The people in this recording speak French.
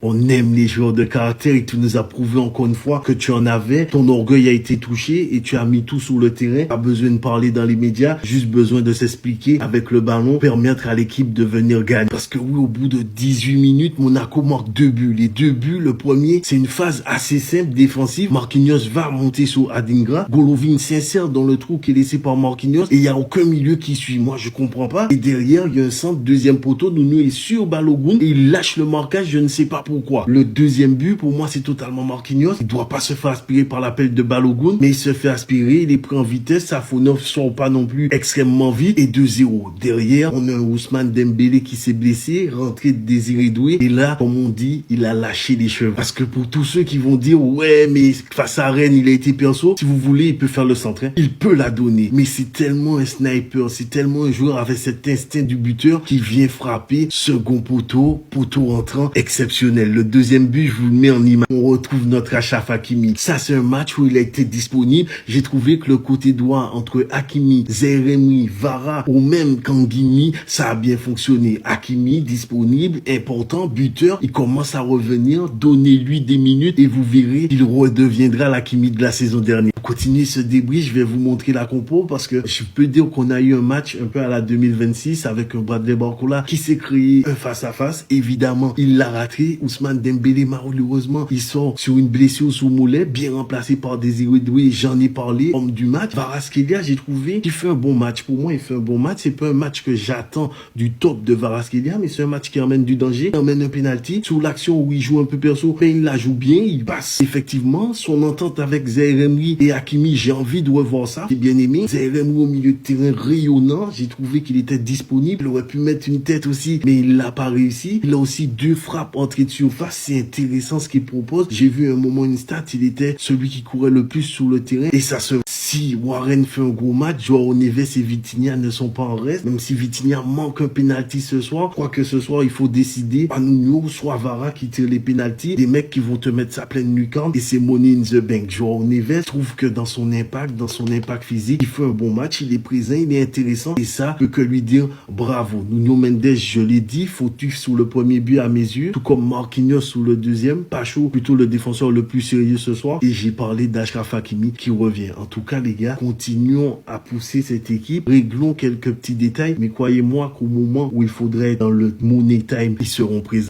On aime les joueurs de caractère et tu nous as prouvé encore une fois que tu en avais. Ton orgueil a été touché et tu as mis tout sur le terrain. Pas besoin de parler dans les médias, juste besoin de s'expliquer avec le ballon, permettre à l'équipe de venir gagner. Parce que oui, au bout de 18 minutes, Monaco marque 2 buts. Les 2 buts, le premier, c'est une phase assez simple, défensive. Marquinhos va monter sur Adingra. Golovin s'insère dans le trou qui est laissé par Marquinhos et il n'y a aucun milieu qui suit. Moi, je comprends pas. Et derrière, il y a un centre, deuxième poteau. Nuno est sur Balogun et il lâche le marquage, je ne sais pas pourquoi. Le deuxième but, pour moi, c'est totalement Marquinhos. Il doit pas se faire aspirer par l'appel de Balogun, mais il se fait aspirer, il est pris en vitesse. Safonov sort pas non plus extrêmement vite et 2-0. Derrière, on a un Ousmane Dembélé qui s'est blessé, rentré de Désiré Doué. Et là, comme on dit, il a lâché les cheveux. Parce que pour tous ceux qui vont dire, ouais, mais face à Rennes, il a été perso. Si vous voulez, il peut faire le centre. Hein. Il peut la donner. Mais c'est tellement un sniper, c'est tellement un joueur avec cet instinct du buteur qui vient frapper second poteau, poteau entrant, exceptionnel. Le deuxième but, je vous le mets en image. On retrouve notre Achraf Hakimi. Ça, c'est un match où il a été disponible. J'ai trouvé que le côté droit entre Hakimi, Zaïre-Emery, Vara ou même Kangini, ça a bien fonctionné. Hakimi, disponible, important, buteur. Il commence à revenir. Donnez-lui des minutes et vous verrez qu'il redeviendra l'Hakimi de la saison dernière. Pour continuer ce débrief, je vais vous montrer la compo parce que je peux dire qu'on a eu un match un peu à la 2026 avec un Bradley Barcola qui s'est créé un face-à-face. Évidemment, il l'a raté. Ousmane Dembélé, malheureusement, il sort sur une blessure sous Mollet, bien remplacé par Désiré Doué. J'en ai parlé, homme du match. Kvaratskhelia, j'ai trouvé qu'il fait un bon match. Pour moi, il fait un bon match. C'est pas un match que j'attends du top de Kvaratskhelia, mais c'est un match qui emmène du danger, qui emmène un penalty. Sur l'action où il joue un peu perso, mais il la joue bien, il passe. Effectivement, son entente avec Zaïre-Emery et Hakimi, j'ai envie de revoir ça. J'ai bien aimé. Zaïre-Emery au milieu de terrain rayonnant. J'ai trouvé qu'il était disponible. Il aurait pu mettre une tête aussi, mais il l'a pas réussi. Il a aussi 2 frappes entrées de surface. C'est intéressant ce qu'il propose. J'ai vu un moment une stat, il était celui qui courait le plus sur le terrain et ça se... Si Warren fait un gros match, Joao Neves et Vitinha ne sont pas en reste. Même si Vitinha manque un penalty ce soir, je crois que ce soir, il faut décider. Pas Nuno, soit Vara qui tire les penalties. Des mecs qui vont te mettre sa pleine lucarne et c'est money in the bank. Joao Neves trouve que dans son impact physique, il fait un bon match, il est présent, il est intéressant et ça peut que lui dire bravo. Nuno Mendes, je l'ai dit, fautif sur le premier but à mes yeux, tout comme Marquinhos sur le deuxième. Pacho, plutôt le défenseur le plus sérieux ce soir. Et j'ai parlé d'Achraf Hakimi qui revient. En tout cas, les gars, continuons à pousser cette équipe. Réglons quelques petits détails, mais croyez-moi qu'au moment où il faudrait être dans le money time, ils seront présents.